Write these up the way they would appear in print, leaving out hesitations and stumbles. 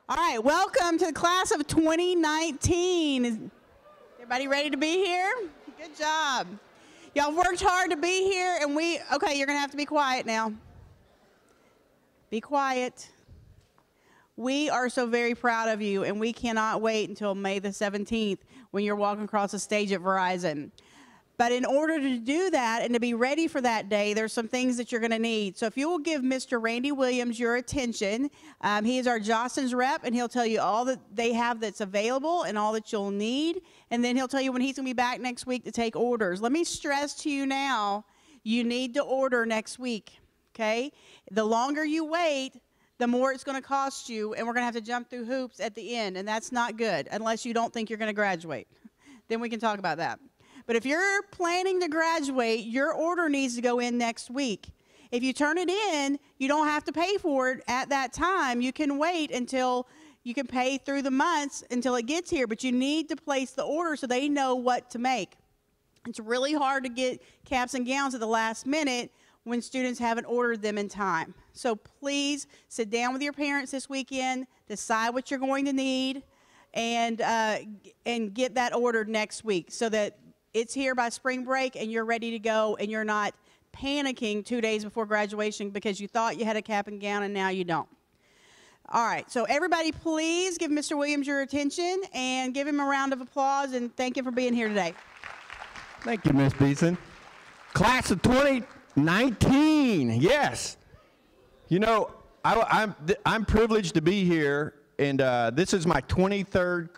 All right, welcome to the class of 2019. Is everybody ready to be here? Good job. Y'all worked hard to be here, and okay, you're going to have to be quiet now. Be quiet. We are so very proud of you, and we cannot wait until May the 17th when you're walking across the stage at Verizon. But in order to do that and to be ready for that day, there's some things that you're going to need. So if you will give Mr. Randy Williams your attention, he is our Jostens rep, and he'll tell you all that they have that's available and all that you'll need. And then he'll tell you when he's going to be back next week to take orders. Let me stress to you now, you need to order next week, okay? The longer you wait, the more it's going to cost you, and we're going to have to jump through hoops at the end, and that's not good unless you don't think you're going to graduate. Then we can talk about that. But if you're planning to graduate, your order needs to go in next week. If you turn it in, you don't have to pay for it at that time. You can wait until you can pay through the months until it gets here, but you need to place the order so they know what to make. It's really hard to get caps and gowns at the last minute when students haven't ordered them in time. So please sit down with your parents this weekend, decide what you're going to need, and get that ordered next week so that it's here by spring break and you're ready to go and you're not panicking 2 days before graduation because you thought you had a cap and gown and now you don't. All right, so everybody please give Mr. Williams your attention and give him a round of applause and thank him for being here today. Thank you, Ms. Beeson. Class of 2019, yes. You know, I'm privileged to be here, and this is my 23rd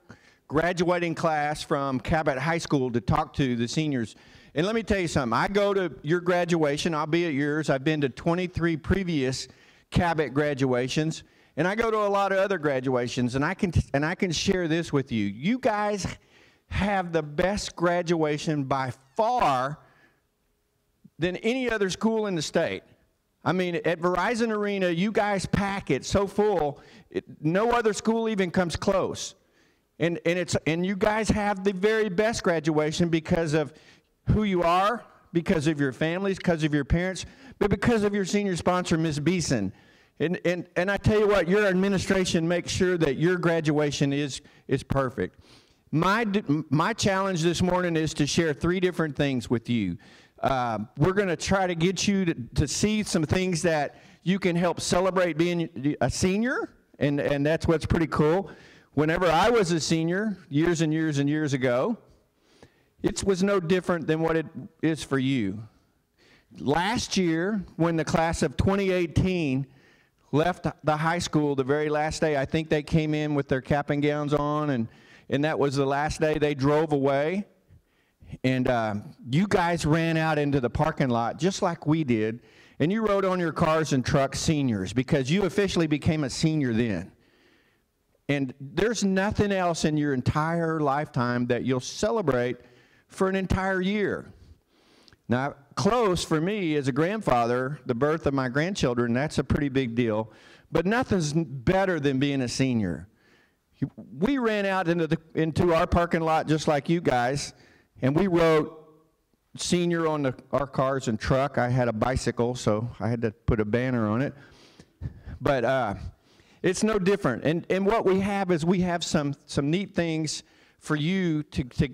graduating class from Cabot High School to talk to the seniors. And let me tell you something. I go to your graduation. I'll be at yours. I've been to 23 previous Cabot graduations, and I go to a lot of other graduations, and I can share this with you. You guys have the best graduation by far than any other school in the state. I mean, at Verizon Arena, you guys pack it so full, no other school even comes close. And you guys have the very best graduation because of who you are, because of your families, because of your parents, but because of your senior sponsor, Ms. Beeson. And I tell you what, your administration makes sure that your graduation is perfect. My challenge this morning is to share 3 different things with you. We're going to try to get you to see some things that you can help celebrate being a senior, and that's what's pretty cool. Whenever I was a senior, years and years and years ago, it was no different than what it is for you. Last year, when the class of 2018 left the high school the very last day, I think they came in with their cap and gowns on, and that was the last day they drove away. And you guys ran out into the parking lot just like we did, and you rode on your cars and trucks seniors because you officially became a senior then. And there's nothing else in your entire lifetime that you'll celebrate for an entire year. Now, close for me as a grandfather, the birth of my grandchildren, that's a pretty big deal. But nothing's better than being a senior. We ran out into our parking lot just like you guys, and we wrote senior on our cars and truck. I had a bicycle, so I had to put a banner on it. But it's no different. And what we have is we have some neat things for you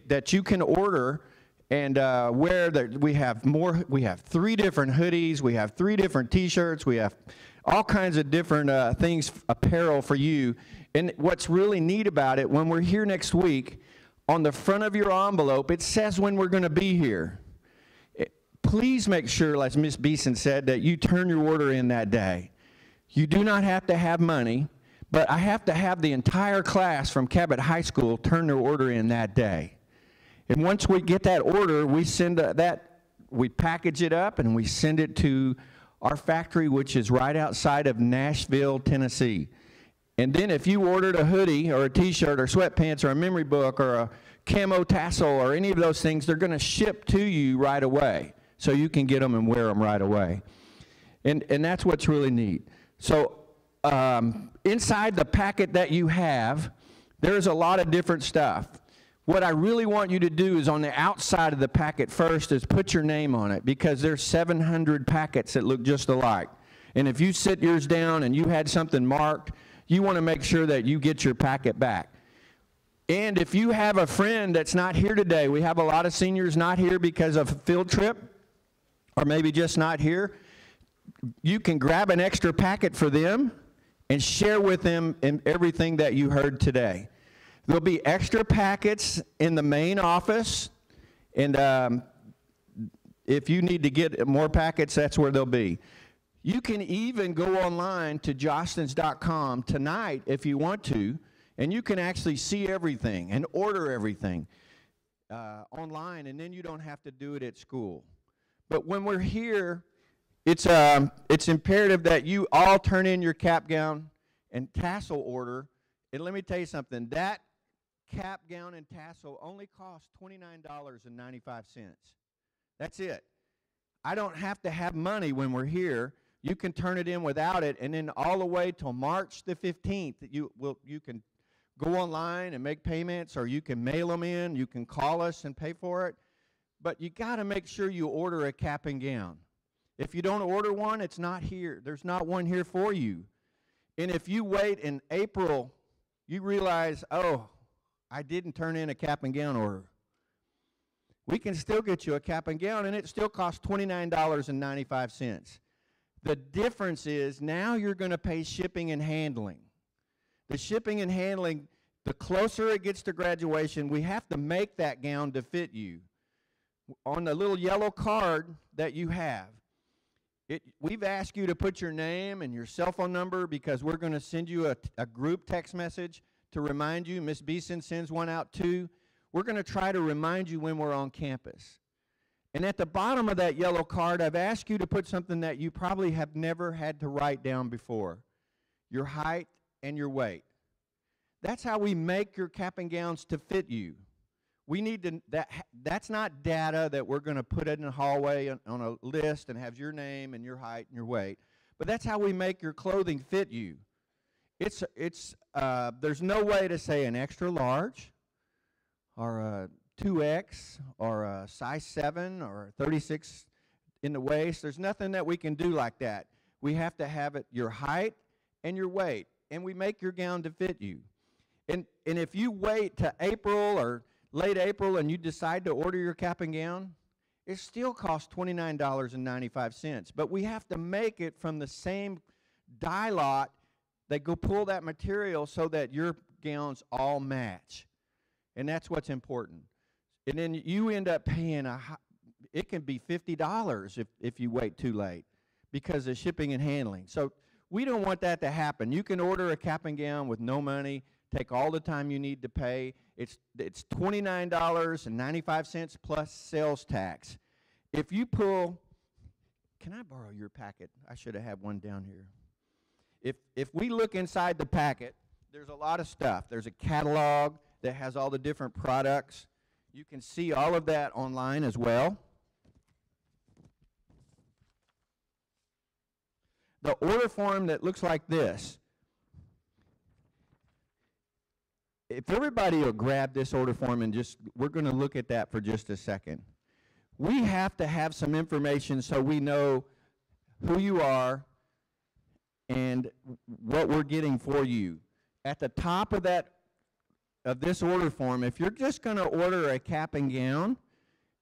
that you can order and wear. We have 3 different hoodies. We have 3 different T-shirts. We have all kinds of different things, apparel for you. And what's really neat about it, when we're here next week, on the front of your envelope, it says when we're going to be here. Please make sure, as Ms. Beeson said, that you turn your order in that day. You do not have to have money, but I have to have the entire class from Cabot High School turn their order in that day. And once we get that order, we we package it up and we send it to our factory, which is right outside of Nashville, Tennessee. And then if you ordered a hoodie or a T-shirt or sweatpants or a memory book or a camo tassel or any of those things, they're going to ship to you right away so you can get them and wear them right away. And that's what's really neat. So inside the packet that you have, there's a lot of different stuff. What I really want you to do is on the outside of the packet first is put your name on it because there's 700 packets that look just alike. And if you sit yours down and you had something marked, you want to make sure that you get your packet back. And if you have a friend that's not here today, we have a lot of seniors not here because of a field trip, or maybe just not here, you can grab an extra packet for them and share with them in everything that you heard today. There'll be extra packets in the main office, and if you need to get more packets, that's where they'll be. You can even go online to jostens.com tonight if you want to, and you can actually see everything and order everything online, and then you don't have to do it at school. But when we're here, it's imperative that you all turn in your cap, gown, and tassel order. And let me tell you something, that cap, gown, and tassel only costs $29.95. That's it. I don't have to have money when we're here. You can turn it in without it, and then all the way till March the 15th, you can go online and make payments, or you can mail them in, you can call us and pay for it. But you got to make sure you order a cap and gown. If you don't order one, it's not here. There's not one here for you. And if you wait in April, you realize, oh, I didn't turn in a cap and gown order. We can still get you a cap and gown, and it still costs $29.95. The difference is now you're going to pay shipping and handling. The shipping and handling, the closer it gets to graduation, we have to make that gown to fit you. On the little yellow card that you have, we've asked you to put your name and your cell phone number because we're going to send you a group text message to remind you. Ms. Beeson sends one out too. We're going to try to remind you when we're on campus. And at the bottom of that yellow card, I've asked you to put something that you probably have never had to write down before: your height and your weight. That's how we make your cap and gowns to fit you. We need to, that's not data that we're going to put in the hallway on a list and have your name and your height and your weight, but that's how we make your clothing fit you. There's no way to say an extra large or a 2X or a size 7 or a 36 in the waist. There's nothing that we can do like that. We have to have it your height and your weight, and we make your gown to fit you. And if you wait to April or late April and you decide to order your cap and gown, it still costs $29.95. But we have to make it from the same dye lot. They go pull that material so that your gowns all match. And that's what's important. And then you end up paying, it can be $50 if you wait too late because of shipping and handling. So we don't want that to happen. You can order a cap and gown with no money, take all the time you need to pay. It's $29.95 plus sales tax. If you pull, can I borrow your packet? I should have had one down here. If we look inside the packet, there's a lot of stuff. There's a catalog that has all the different products. You can see all of that online as well. The order form that looks like this. If everybody will grab this order form and we're going to look at that for just a second. We have to have some information so we know who you are and what we're getting for you. At the top of this order form, if you're just going to order a cap and gown,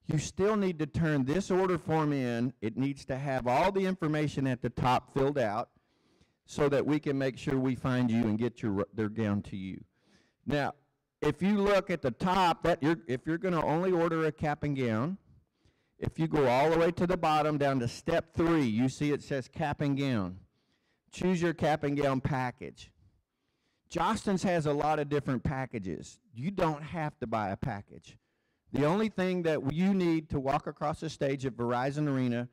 you still need to turn this order form in. It needs to have all the information at the top filled out so that we can make sure we find you and get their gown to you. Now, if you look at the top, if you're going to only order a cap and gown, if you go all the way to the bottom down to step 3, you see it says cap and gown. Choose your cap and gown package. Jostens has a lot of different packages. You don't have to buy a package. The only thing that you need to walk across the stage at Verizon Arena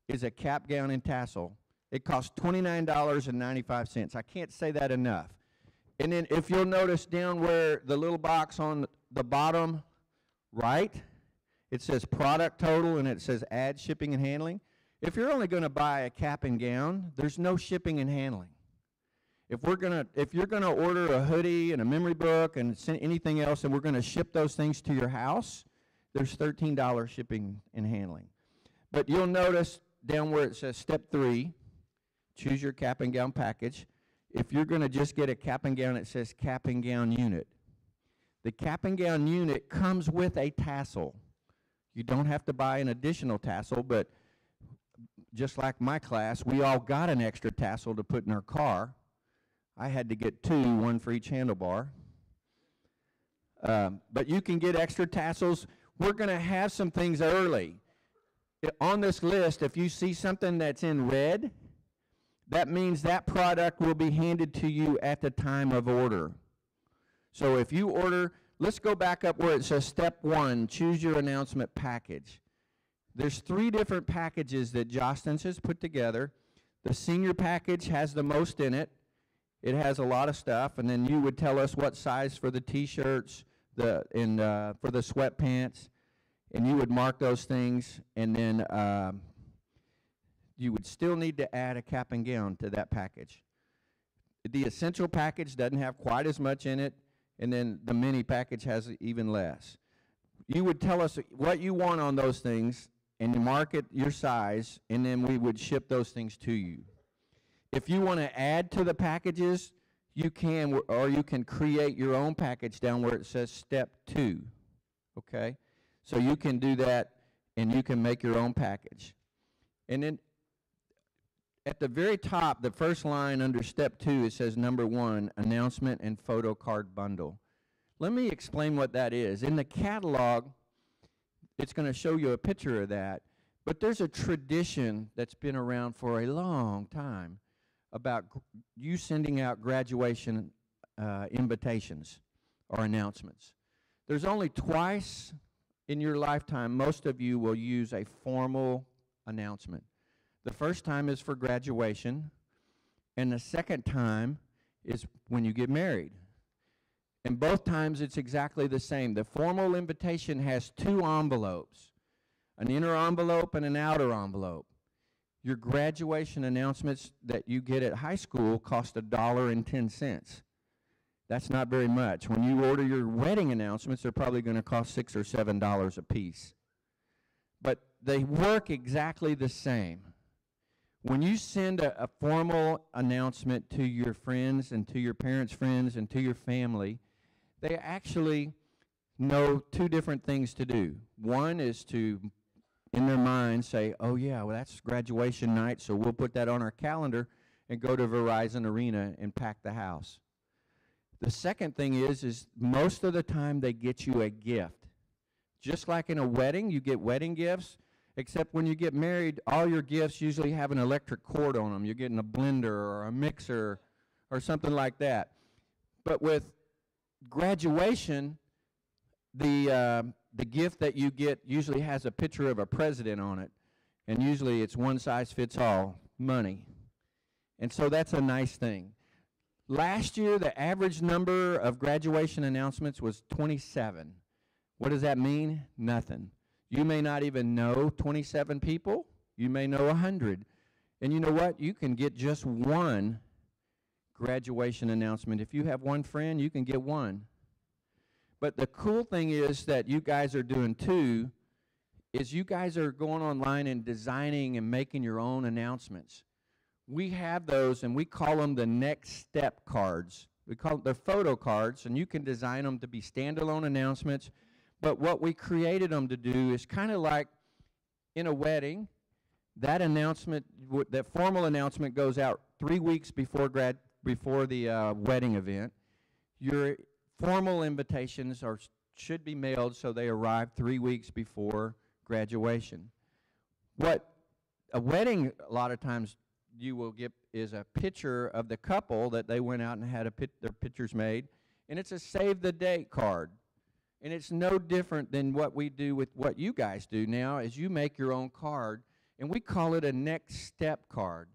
is a cap, gown, and tassel. It costs $29.95. I can't say that enough. And then if you'll notice down where the little box on the bottom right, it says product total and it says add shipping and handling. If you're only going to buy a cap and gown, there's no shipping and handling. If you're gonna order a hoodie and a memory book and anything else, and we're gonna ship those things to your house, there's $13 shipping and handling. But you'll notice down where it says step 3, choose your cap and gown package. if you're going to just get a cap and gown, it says cap and gown unit. The cap and gown unit comes with a tassel. You don't have to buy an additional tassel, but just like my class, we all got an extra tassel to put in our car. I had to get 2, 1 for each handlebar. But you can get extra tassels. We're going to have some things early. On this list, if you see something that's in red, that means that product will be handed to you at the time of order. So if you order, let's go back up where it says step 1, choose your announcement package. There's 3 different packages that Jostens has put together. The senior package has the most in it. It has a lot of stuff, and then you would tell us what size for the t-shirts, for the sweatpants, and you would mark those things, and then you would still need to add a cap and gown to that package. The essential package doesn't have quite as much in it, and then the mini package has even less. You would tell us what you want on those things, and you mark it your size, and then we would ship those things to you. If you want to add to the packages, you can, or you can create your own package down where it says step 2, okay? So you can do that, and you can make your own package. And then at the very top, the first line under step 2, it says number 1, announcement and photo card bundle. Let me explain what that is. In the catalog, it's going to show you a picture of that, but there's a tradition that's been around for a long time about you sending out graduation invitations or announcements. There's only twice in your lifetime most of you will use a formal announcement. The first time is for graduation, and the second time is when you get married. And both times it's exactly the same. The formal invitation has 2 envelopes, an inner envelope and an outer envelope. Your graduation announcements that you get at high school cost $1.10. That's not very much. When you order your wedding announcements, they're probably going to cost $6 or $7 a piece. But they work exactly the same. When you send a formal announcement to your friends and to your parents' friends and to your family, they actually know 2 different things to do. One is to, in their mind, say, oh yeah, well that's graduation night, so we'll put that on our calendar and go to Verizon Arena and pack the house. The second thing is most of the time they get you a gift. Just like in a wedding, you get wedding gifts, except when you get married, all your gifts usually have an electric cord on them. You're getting a blender or a mixer or something like that. But with graduation, the gift that you get usually has a picture of a president on it, and usually it's one size fits all, money. And so that's a nice thing. Last year, the average number of graduation announcements was 27. What does that mean? Nothing. You may not even know 27 people. You may know 100. And you know what? You can get just one graduation announcement. If you have one friend, you can get one. But the cool thing is that you guys are doing too, is you guys are going online and designing and making your own announcements. We have those, and we call them the next step cards. We call them the photo cards, and you can design them to be standalone announcements. But what we created them to do is kind of like in a wedding, that announcement, that formal announcement goes out 3 weeks before the wedding event. Your formal invitations should be mailed so they arrive 3 weeks before graduation. What a wedding, a lot of times, you will get is a picture of the couple that they went out and had their pictures made, and it's a save the date card. And it's no different than what we do with what you guys do now, is you make your own card, and we call it a next step card.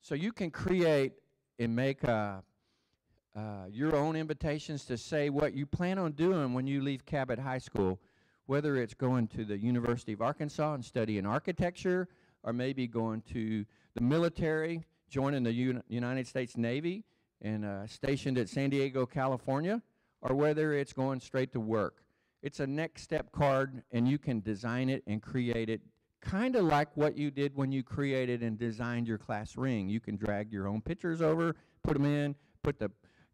So you can create and make your own invitations to say what you plan on doing when you leave Cabot High School, whether it's going to the University of Arkansas and studying architecture, or maybe going to the military, joining the United States Navy and stationed at San Diego, California, or whether it's going straight to work. It's a next step card, and you can design it and create it kind of like what you did when you created and designed your class ring. You can drag your own pictures over, put them in, put the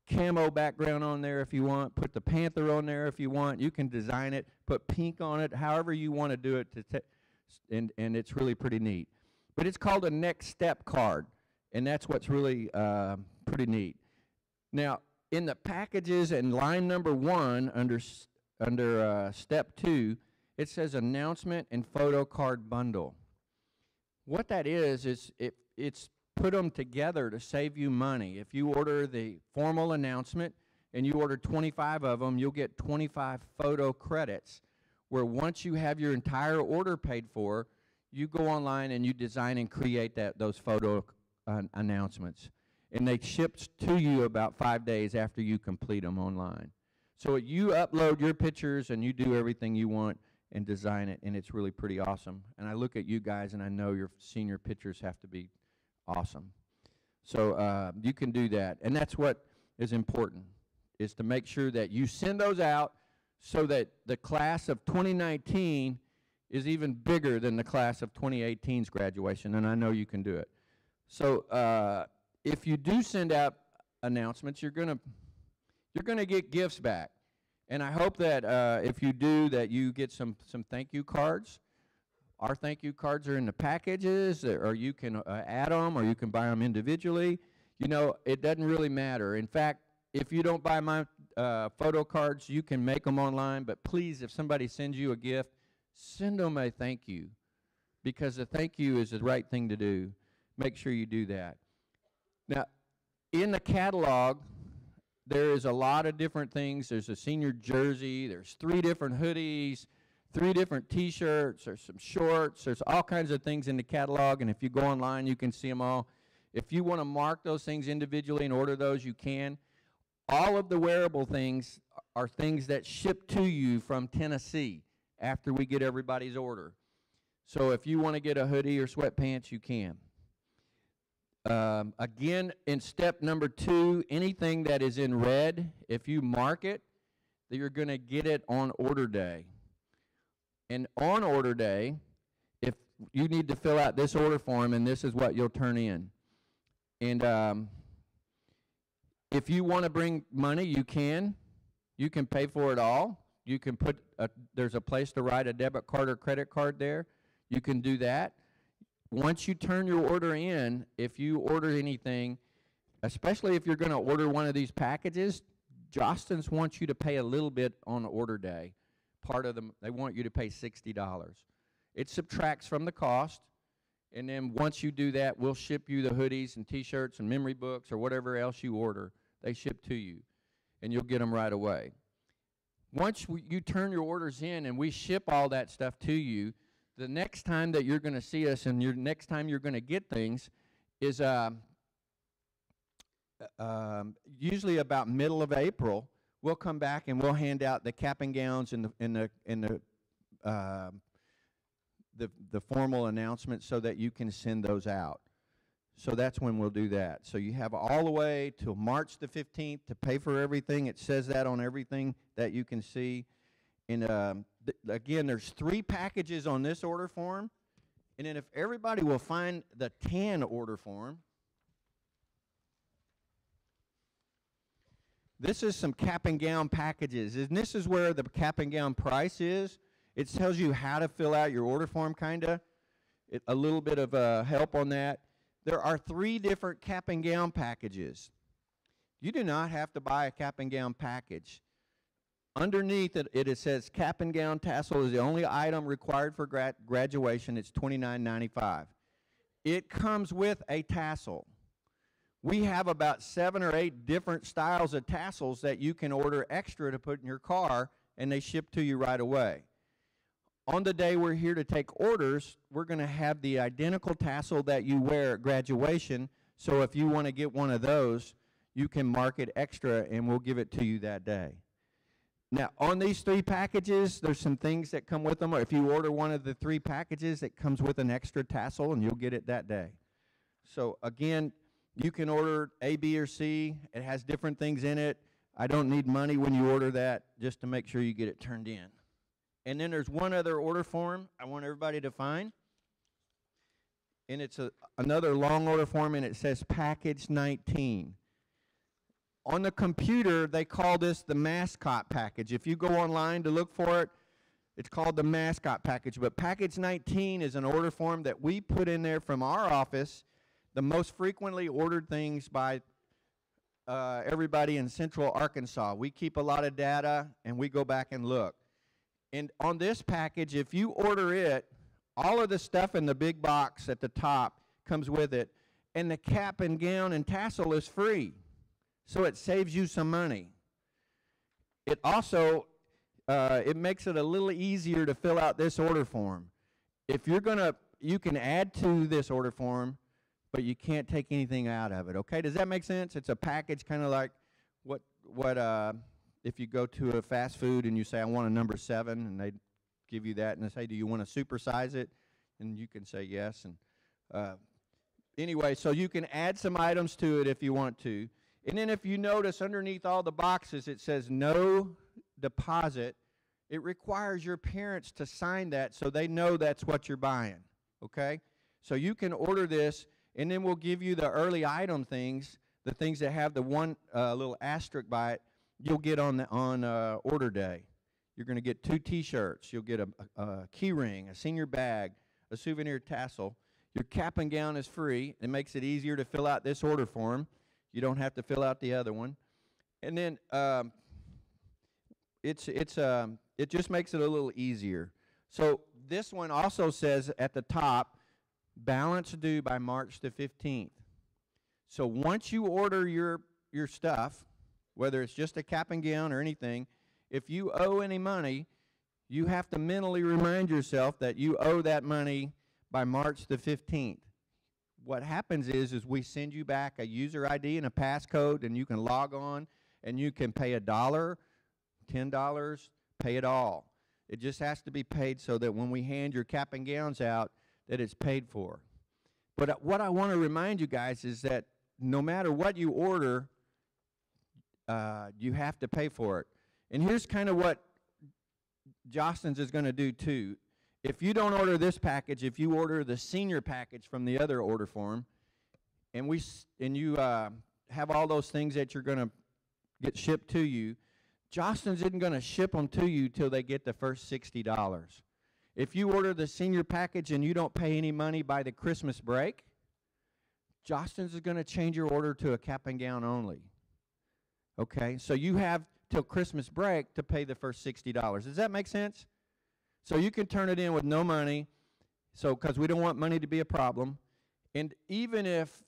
camo background on there if you want, put the panther on there if you want. You can design it, put pink on it, however you want to do it, and it's really pretty neat. But it's called a next step card, and that's what's really pretty neat. Now, in the packages and line number 1 under step 2, it says announcement and photo card bundle. What that is it's put them together to save you money. If you order the formal announcement and you order 25 of them, you'll get 25 photo credits, where once you have your entire order paid for, you go online and you design and create those photo announcements. And they ship to you about 5 days after you complete them online. So you upload your pictures and you do everything you want and design it, and it's really pretty awesome. And I look at you guys and I know your senior pictures have to be awesome. So you can do that. And that's what is important, is to make sure that you send those out so that the class of 2019 is even bigger than the class of 2018's graduation, and I know you can do it. So if you do send out announcements, you're gonna get gifts back. And I hope that if you do, that you get some thank you cards. Our thank you cards are in the packages, or you can add them, or you can buy them individually. You know, it doesn't really matter. In fact, if you don't buy my photo cards, you can make them online. But please, if somebody sends you a gift, send them a thank you, because a thank you is the right thing to do. Make sure you do that. Now, in the catalog, there is a lot of different things. There's a senior jersey. There's 3 different hoodies, 3 different T-shirts. There's some shorts. There's all kinds of things in the catalog, and if you go online, you can see them all. If you want to mark those things individually and order those, you can. All of the wearable things are things that ship to you from Tennessee after we get everybody's order. So if you want to get a hoodie or sweatpants, you can. Again, in step number 2, anything that is in red, if you mark it, that you're going to get it on order day. And on order day, if you need to fill out this order form, and this is what you'll turn in. And if you want to bring money, you can. You can pay for it all. You can put there's a place to write a debit card or credit card there. You can do that. Once you turn your order in, if you order anything, especially if you're going to order one of these packages, Jostens wants you to pay a little bit on order day. Part of them, they want you to pay $60. It subtracts from the cost, and then once you do that, we'll ship you the hoodies and T-shirts and memory books or whatever else you order. They ship to you, and you'll get them right away. Once you turn your orders in and we ship all that stuff to you, the next time that you're going to see us and next time you're going to get things is usually about middle of April. We'll come back and we'll hand out the cap and gowns and the formal announcements so that you can send those out. So that's when we'll do that. So you have all the way till March the 15th to pay for everything. It says that on everything that you can see. And again, there's 3 packages on this order form. And then if everybody will find the tan order form, this is some cap and gown packages. And this is where the cap and gown price is. It tells you how to fill out your order form, kind of. A little bit of help on that. There are 3 different cap and gown packages. You do not have to buy a cap and gown package. Underneath it says cap and gown tassel is the only item required for graduation. It's $29.95. It comes with a tassel. We have about 7 or 8 different styles of tassels that you can order extra to put in your car, and they ship to you right away. On the day we're here to take orders, we're going to have the identical tassel that you wear at graduation. So if you want to get one of those, you can mark it extra, and we'll give it to you that day. Now, on these 3 packages, there's some things that come with them. Or if you order one of the 3 packages, it comes with an extra tassel, and you'll get it that day. So again, you can order A, B, or C. It has different things in it. I don't need money when you order that, just to make sure you get it turned in. And then there's one other order form I want everybody to find. And it's another long order form, and it says Package 19. on the computer, they call this the mascot package. If you go online to look for it, it's called the mascot package. But package 19 is an order form that we put in there from our office, the most frequently ordered things by everybody in Central Arkansas. We keep a lot of data, and we go back and look. And on this package, if you order it, all of the stuff in the big box at the top comes with it, and the cap and gown and tassel is free. So it saves you some money. It also, it makes it a little easier to fill out this order form. If you're you can add to this order form, but you can't take anything out of it, okay? Does that make sense? It's a package kind of like if you go to a fast food and you say, I want a number 7, and they give you that, and they say, do you want to supersize it? And you can say yes. And anyway, so you can add some items to it if you want to. And then if you notice underneath all the boxes, it says no deposit. It requires your parents to sign that so they know that's what you're buying, okay? So you can order this, and then we'll give you the early item things, the things that have the one little asterisk by it, you'll get on order day. You're going to get 2 T-shirts. You'll get a key ring, a senior bag, a souvenir tassel. Your cap and gown is free. It makes it easier to fill out this order form. You don't have to fill out the other one. And then it just makes it a little easier. So this one also says at the top, balance due by March the 15th. So once you order your stuff, whether it's just a cap and gown or anything, if you owe any money, you have to mentally remind yourself that you owe that money by March the 15th. What happens is we send you back a user ID and a passcode, and you can log on, and you can pay $1, $10, pay it all. It just has to be paid so that when we hand your cap and gowns out, that it's paid for. But what I want to remind you guys is that no matter what you order, you have to pay for it. And here's kind of what Jostens is going to do too. If you don't order this package, if you order the senior package from the other order form, and you have all those things that you're going to get shipped to you, Jostens isn't going to ship them to you till they get the first $60. If you order the senior package and you don't pay any money by the Christmas break, Jostens is going to change your order to a cap and gown only. Okay, so you have till Christmas break to pay the first $60. Does that make sense? So you can turn it in with no money, because we don't want money to be a problem. And even if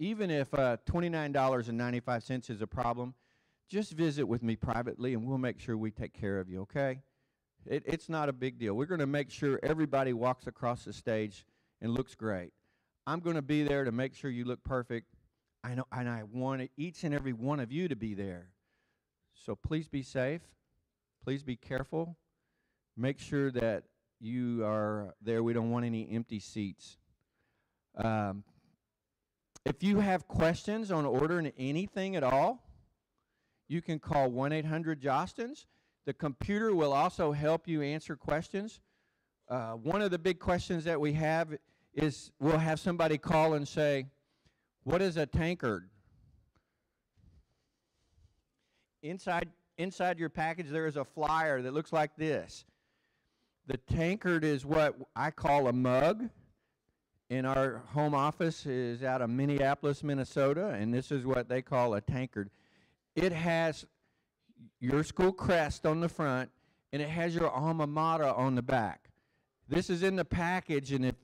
$29.95 is a problem, just visit with me privately, and we'll make sure we take care of you, okay? It's not a big deal. We're going to make sure everybody walks across the stage and looks great. I'm going to be there to make sure you look perfect. I know, and I want each and every one of you to be there. So please be safe. Please be careful. Make sure that you are there. We don't want any empty seats. If you have questions on ordering anything at all, you can call 1-800-JOSTENS. The computer will also help you answer questions. One of the big questions that we have is we'll have somebody call and say, what is a tankard? Inside your package there is a flyer that looks like this. The tankard is what I call a mug. And our home office is out of Minneapolis, Minnesota, and this is what they call a tankard. It has your school crest on the front, and it has your alma mater on the back. This is in the package, and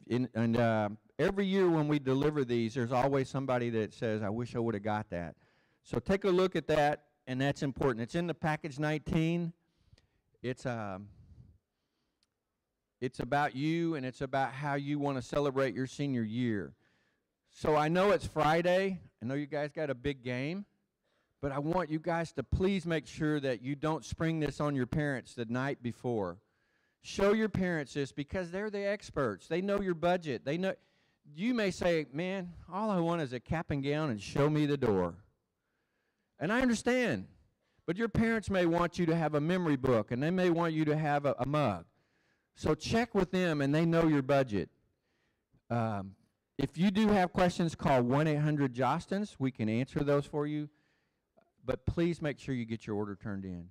every year when we deliver these, there's always somebody that says, I wish I would have got that. So take a look at that, and that's important. It's in the package 19. It's about you, and it's about how you want to celebrate your senior year. So I know it's Friday. I know you guys got a big game. But I want you guys to please make sure that you don't spring this on your parents the night before. Show your parents this because they're the experts. They know your budget. They know. You may say, man, all I want is a cap and gown and show me the door. And I understand. But your parents may want you to have a memory book, and they may want you to have a mug. So check with them, and they know your budget. If you do have questions, call 1-800-JOSTENS. We can answer those for you. but please make sure you get your order turned in.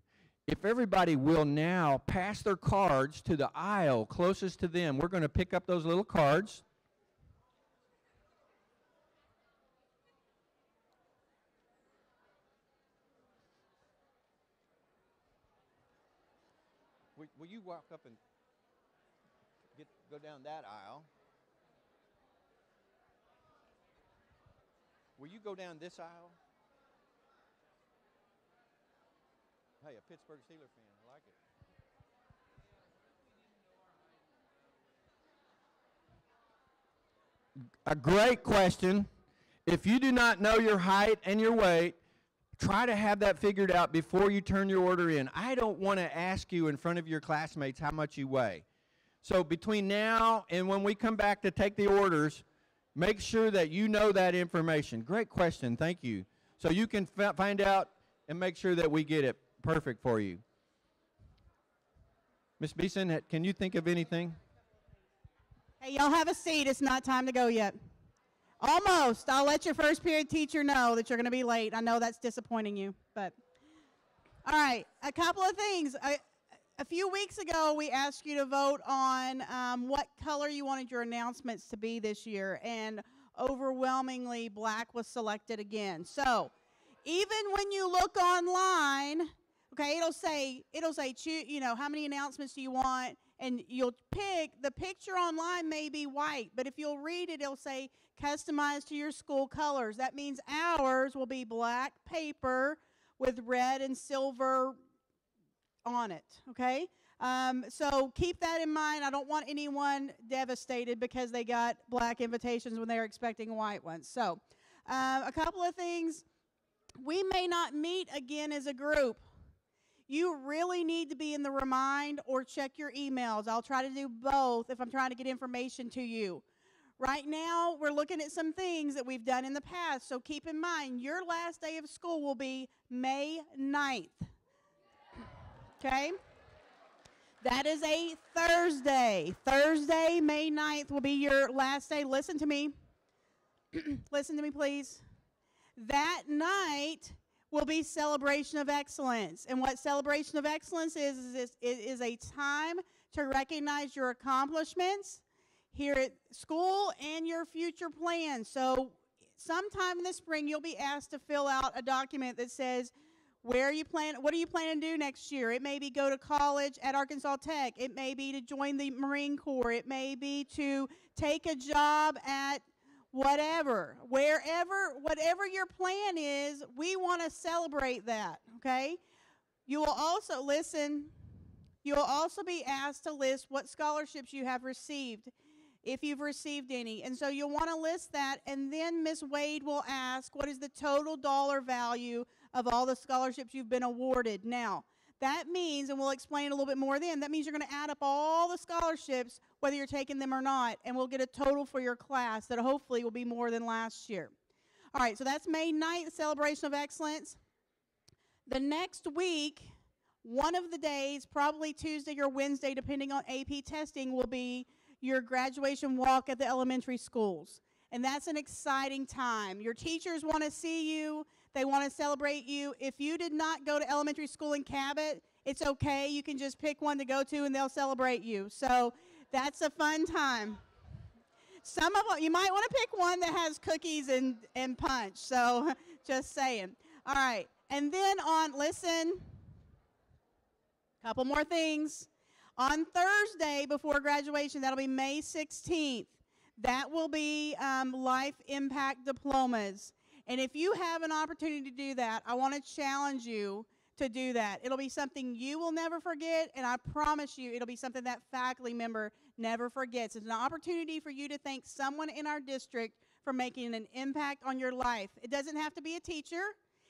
If everybody will now pass their cards to the aisle closest to them, we're going to pick up those little cards. Will you walk up and go down that aisle? Will you go down this aisle? Hey, a Pittsburgh Steelers fan. I like it. A great question. If you do not know your height and your weight, try to have that figured out before you turn your order in. I don't want to ask you in front of your classmates how much you weigh. So between now and when we come back to take the orders, make sure that you know that information. Great question. Thank you. So you can find out and make sure that we get it perfect for you. Ms. Beeson, can you think of anything? Hey, y'all have a seat. It's not time to go yet. Almost. I'll let your first period teacher know that you're going to be late. I know that's disappointing you, but all right. A couple of things. A few weeks ago, we asked you to vote on what color you wanted your announcements to be this year, and overwhelmingly, black was selected again. So even when you look online, okay, it'll say, you know, how many announcements do you want? And you'll pick, the picture online may be white, but if you'll read it, it'll say customized to your school colors. That means ours will be black paper with red and silver on it, okay? So keep that in mind. I don't want anyone devastated because they got black invitations when they were expecting white ones. So a couple of things. We may not meet again as a group. You really need to be in the Remind or check your emails. I'll try to do both if I'm trying to get information to you. Right now, we're looking at some things that we've done in the past, so keep in mind, your last day of school will be May 9th. Okay? That is a Thursday. Thursday, May 9th will be your last day. Listen to me. Listen to me, please. That night will be Celebration of Excellence. And what Celebration of Excellence is a time to recognize your accomplishments here at school and your future plans. So sometime in the spring, you'll be asked to fill out a document that says, what are you planning to do next year? It may be go to college at Arkansas Tech. It may be to join the Marine Corps. It may be to take a job at whatever, whatever your plan is, we want to celebrate that, okay? You will also be asked to list what scholarships you have received, if you've received any. And so you'll want to list that, and then Ms. Wade will ask, what is the total dollar value of all the scholarships you've been awarded? Now, that means, and we'll explain a little bit more then, that means you're going to add up all the scholarships, whether you're taking them or not, and we'll get a total for your class that hopefully will be more than last year. All right, so that's May 9th, Celebration of Excellence. The next week, one of the days, probably Tuesday or Wednesday, depending on AP testing, will be your graduation walk at the elementary schools. And that's an exciting time. Your teachers want to see you. They want to celebrate you. If you did not go to elementary school in Cabot, it's okay. You can just pick one to go to, and they'll celebrate you. So that's a fun time. Some of them, you might want to pick one that has cookies and punch. So just saying. All right. And then listen, a couple more things. On Thursday before graduation, that'll be May 16th. That will be Life Impact Diplomas. And if you have an opportunity to do that, I want to challenge you to do that. It'll be something you will never forget, and I promise you it'll be something that faculty member never forgets. It's an opportunity for you to thank someone in our district for making an impact on your life. It doesn't have to be a teacher.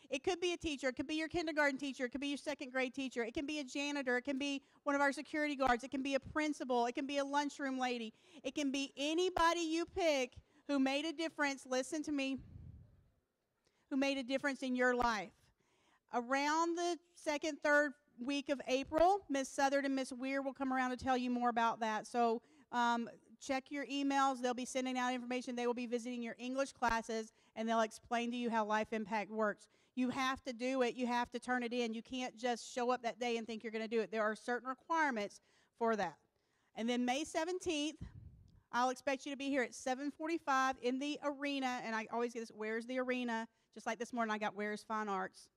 It could be a teacher. It could be your kindergarten teacher. It could be your second grade teacher. It can be a janitor. It can be one of our security guards. It can be a principal. It can be a lunchroom lady. It can be anybody you pick who made a difference. Listen to me. Who made a difference in your life. Around the second, third week of April, Ms. Southard and Ms. Weir will come around to tell you more about that. So check your emails. They'll be sending out information. They will be visiting your English classes, and they'll explain to you how Life Impact works. You have to do it. You have to turn it in. You can't just show up that day and think you're going to do it. There are certain requirements for that. And then May 17th, I'll expect you to be here at 7:45 in the arena. And I always get this, where's the arena? Just like this morning, I got where's Fine Arts.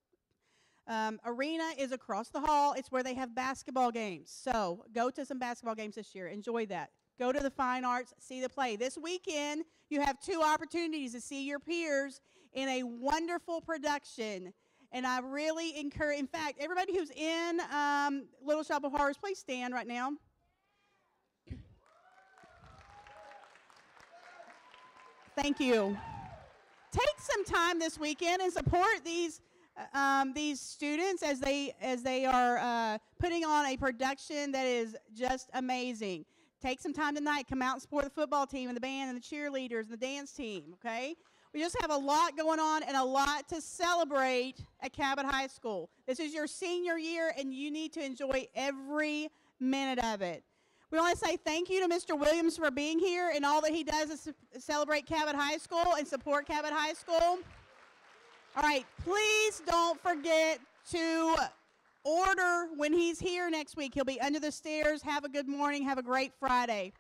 Arena is across the hall. It's where they have basketball games. So go to some basketball games this year. Enjoy that. Go to the Fine Arts, see the play. This weekend, you have 2 opportunities to see your peers in a wonderful production. And I really encourage, in fact, everybody who's in Little Shop of Horrors, please stand right now. Thank you. Take some time this weekend and support these students as they are putting on a production that is just amazing. Take some time tonight. Come out and support the football team and the band and the cheerleaders and the dance team, okay? We just have a lot going on and a lot to celebrate at Cabot High School. This is your senior year, and you need to enjoy every minute of it. We want to say thank you to Mr. Williams for being here, and all that he does is celebrate Cabot High School and support Cabot High School. All right, please don't forget to order when he's here next week. He'll be under the stairs. Have a good morning. Have a great Friday.